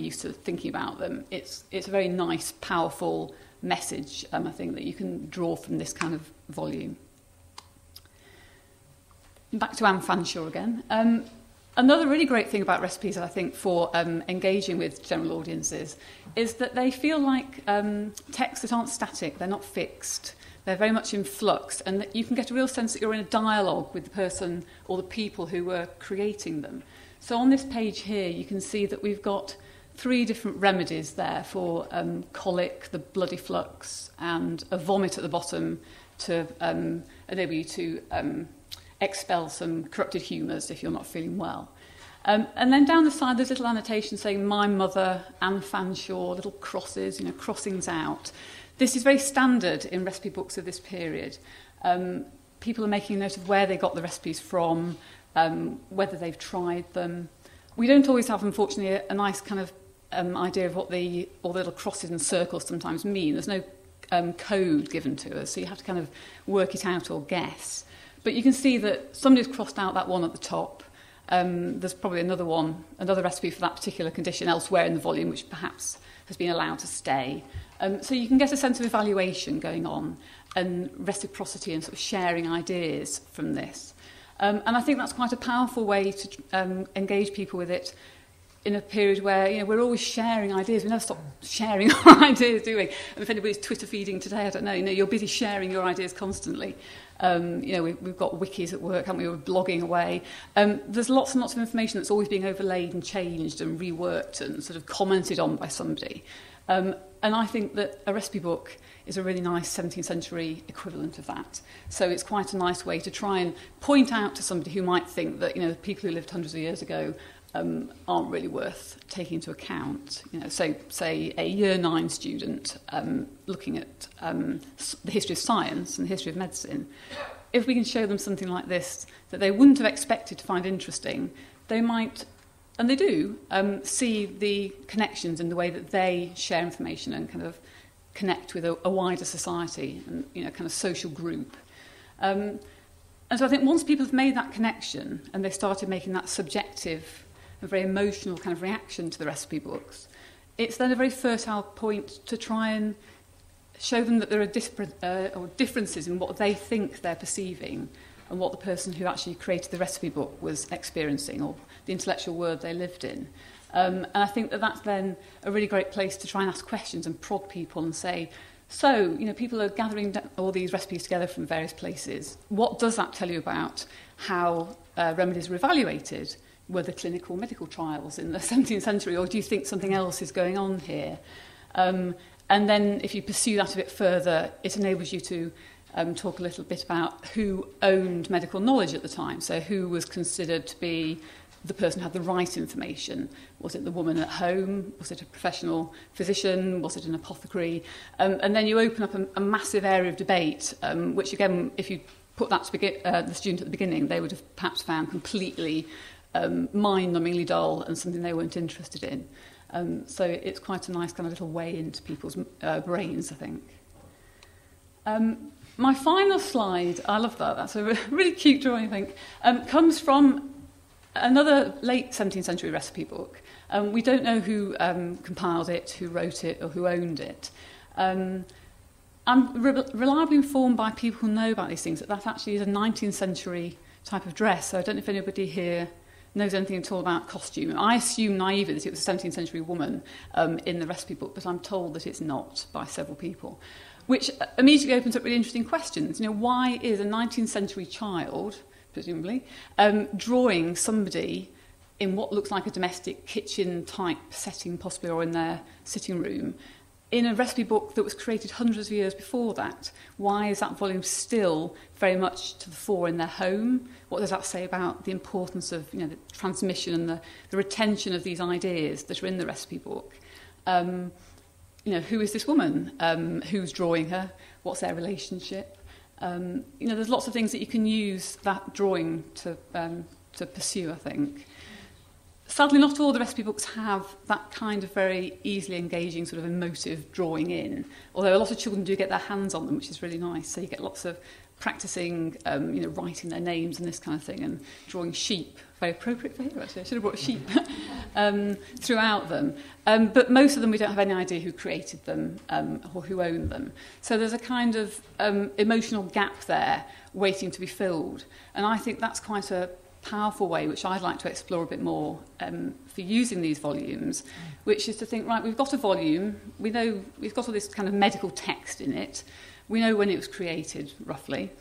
used to thinking about them, it's a very nice, powerful message, I think, that you can draw from this kind of volume. Back to Anne Fanshawe again. Another really great thing about recipes, I think, for engaging with general audiences is that they feel like texts that aren't static, they're not fixed, they're very much in flux, and that you can get a real sense that you're in a dialogue with the person or the people who were creating them. So on this page here, you can see that we've got 3 different remedies there for colic, the bloody flux, and a vomit at the bottom to enable you to expel some corrupted humours if you're not feeling well. And then down the side, there's little annotations saying, my mother, Anne Fanshawe, little crosses, crossings out. This is very standard in recipe books of this period. People are making a note of where they got the recipes from, whether they've tried them. We don't always have, unfortunately, a nice kind of idea of what all the little crosses and circles sometimes mean. There's no code given to us, so you have to kind of work it out or guess. But you can see that somebody's crossed out that one at the top. There's probably another recipe for that particular condition elsewhere in the volume, which perhaps has been allowed to stay. So you can get a sense of evaluation going on and reciprocity and sort of sharing ideas from this. And I think that's quite a powerful way to engage people with it in a period where we're always sharing ideas. We never stop sharing our ideas, do we? And if anybody's Twitter feeding today, I don't know. You're busy sharing your ideas constantly. We've got wikis at work, haven't we? We're blogging away. There's lots and lots of information that's always being overlaid and changed and reworked and sort of commented on by somebody. And I think that a recipe book is a really nice 17th century equivalent of that. So it's quite a nice way to try and point out to somebody who might think that, the people who lived hundreds of years ago aren't really worth taking into account. So say a Year 9 student looking at the history of science and the history of medicine, if we can show them something like this that they wouldn't have expected to find interesting, they might, and they do, see the connections in the way that they share information and kind of connect with a wider society and kind of social group. And so I think once people have made that connection and they started making that subjective and very emotional kind of reaction to the recipe books, it's then a very fertile point to try and show them that there are differences in what they think they're perceiving and what the person who actually created the recipe book was experiencing, or the intellectual world they lived in. And I think that that's then a really great place to try and ask questions and prod people and say, so, people are gathering all these recipes together from various places. What does that tell you about how remedies were evaluated? Were there clinical medical trials in the 17th century, or do you think something else is going on here? And then if you pursue that a bit further, it enables you to talk a little bit about who owned medical knowledge at the time. So who was considered to be the person who had the right information? Was it the woman at home? Was it a professional physician? Was it an apothecary? And then you open up a massive area of debate, which again, if you put that to the student at the beginning, they would have perhaps found completely mind-numbingly dull and something they weren't interested in. So it's quite a nice kind of little way into people's brains, I think. My final slide, I love that, that's a really cute drawing, I think, comes from another late 17th century recipe book. We don't know who compiled it, who wrote it, or who owned it. I'm reliably informed by people who know about these things that actually is a 19th century type of dress. So I don't know if anybody here knows anything at all about costume. I assume naively that it was a 17th century woman in the recipe book, but I'm told that it's not by several people, which immediately opens up really interesting questions. Why is a 19th century child, presumably, drawing somebody in what looks like a domestic kitchen type setting, possibly, or in their sitting room, in a recipe book that was created hundreds of years before that? Why is that volume still very much to the fore in their home? What does that say about the importance of the transmission and the retention of these ideas that are in the recipe book? Who is this woman? Who's drawing her? What's their relationship? There's lots of things that you can use that drawing to pursue, I think. Sadly, not all the recipe books have that kind of very easily engaging sort of emotive drawing in, although a lot of children do get their hands on them, which is really nice. So you get lots of practicing, writing their names and this kind of thing, and drawing sheep. Very appropriate for here, actually. I should have brought sheep throughout them. But most of them, we don't have any idea who created them or who owned them. So there's a kind of emotional gap there waiting to be filled. And I think that's quite a powerful way, which I'd like to explore a bit more for using these volumes, which is to think, right, we've got a volume, we know we've got all this kind of medical text in it, we know when it was created, roughly.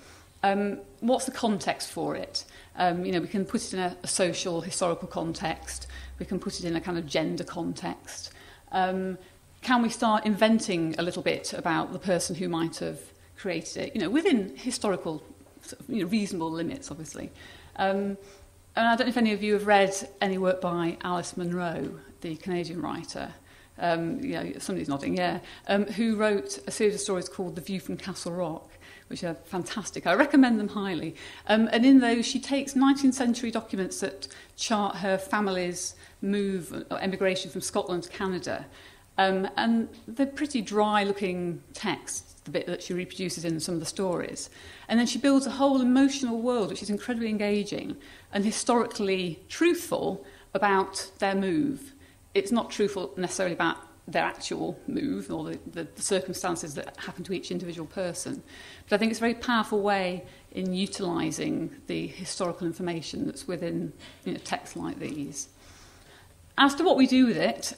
What's the context for it? We can put it in a social, historical context. We can put it in a kind of gender context. Can we start inventing a little bit about the person who might have created it? Within historical, reasonable limits, obviously. And I don't know if any of you have read any work by Alice Munro, the Canadian writer. Somebody's nodding, yeah. Who wrote a series of stories called The View from Castle Rock, which are fantastic. I recommend them highly. And in those, she takes 19th century documents that chart her family's move or emigration from Scotland to Canada. And they're pretty dry-looking texts, the bit that she reproduces in some of the stories. And then she builds a whole emotional world, which is incredibly engaging and historically truthful about their move. It's not truthful necessarily about their actual move or the circumstances that happen to each individual person. But I think it's a very powerful way in utilising the historical information that's within texts like these. As to what we do with it,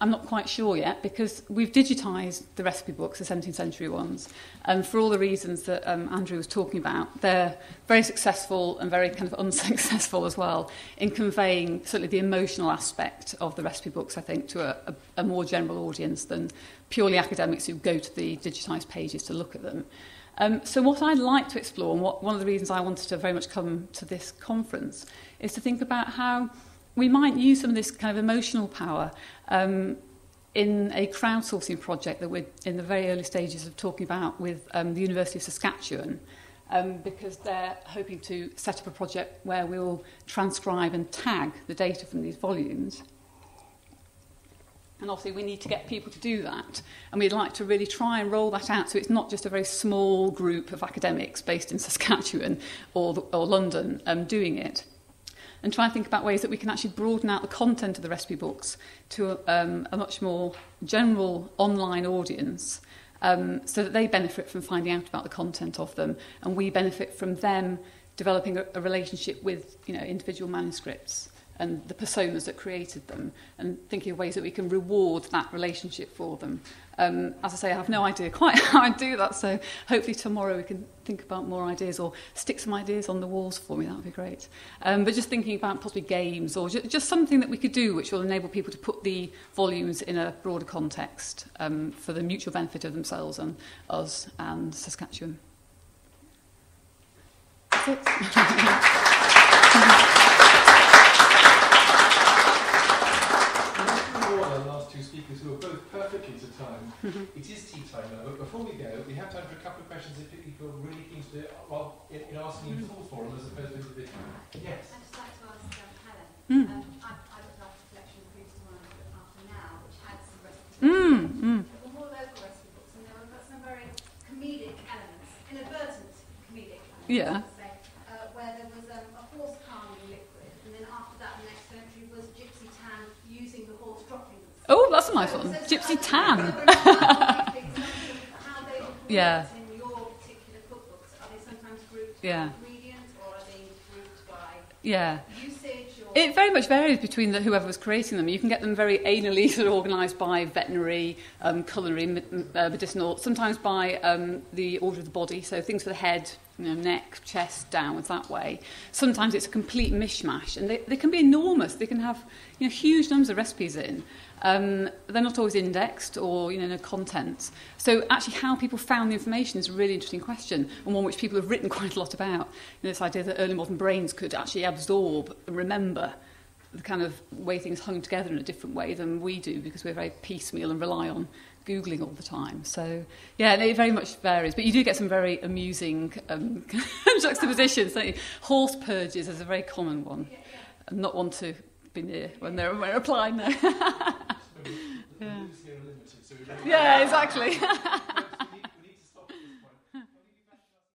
I'm not quite sure yet, because we've digitised the recipe books, the 17th century ones, and for all the reasons that Andrew was talking about, they're very successful and very kind of unsuccessful as well in conveying certainly the emotional aspect of the recipe books, I think, to a more general audience than purely academics who go to the digitised pages to look at them. So what I'd like to explore, and one of the reasons I wanted to very much come to this conference, is to think about how we might use some of this kind of emotional power in a crowdsourcing project that we're in the very early stages of talking about with the University of Saskatchewan, because they're hoping to set up a project where we'll transcribe and tag the data from these volumes. And obviously we need to get people to do that. And we'd like to really try and roll that out so it's not just a very small group of academics based in Saskatchewan or London doing it. And try and think about ways that we can actually broaden out the content of the recipe books to a much more general online audience, so that they benefit from finding out about the content of them, and we benefit from them developing a relationship with individual manuscripts and the personas that created them, and thinking of ways that we can reward that relationship for them. As I say, I have no idea quite how I do that, so hopefully tomorrow we can think about more ideas or stick some ideas on the walls for me. That would be great. But just thinking about possibly games or just something that we could do which will enable people to put the volumes in a broader context for the mutual benefit of themselves and us and Saskatchewan. That's it. Speakers who are both perfectly to time. It is tea time now, but before we go, we have time for a couple of questions if people are really keen to do it, well, in asking you full forum as opposed to individual. Yes? I'd just like to ask Helen. I looked after the collection of previous one I look after now, which had some recipes. There were more local recipe books, and there were some very comedic elements, inadvertent comedic elements, Yeah. where there was a horse calming liquid, and then after that, the next entry was Gypsy Tan using the horse dropping. Oh, that's a nice one. Gypsy Tan. How they would Yeah. in your particular cookbooks, are they sometimes grouped by Yeah. ingredients, or are they grouped by Yeah. usage? Or It very much varies between whoever was creating them. You can get them very anally sort of organised by veterinary, culinary, medicinal, sometimes by the order of the body, so things for the head, neck, chest, downwards that way. Sometimes it's a complete mishmash, and they can be enormous. They can have huge numbers of recipes in. They're not always indexed or no contents. So actually how people found the information is a really interesting question, and one which people have written quite a lot about. This idea that early modern brains could actually absorb and remember the kind of way things hung together in a different way than we do, because we're very piecemeal and rely on Googling all the time. So, yeah, it very much varies. But you do get some very amusing juxtapositions, don't you? Horse purges is a very common one. And not one to be near when they're applying there. Yeah, exactly.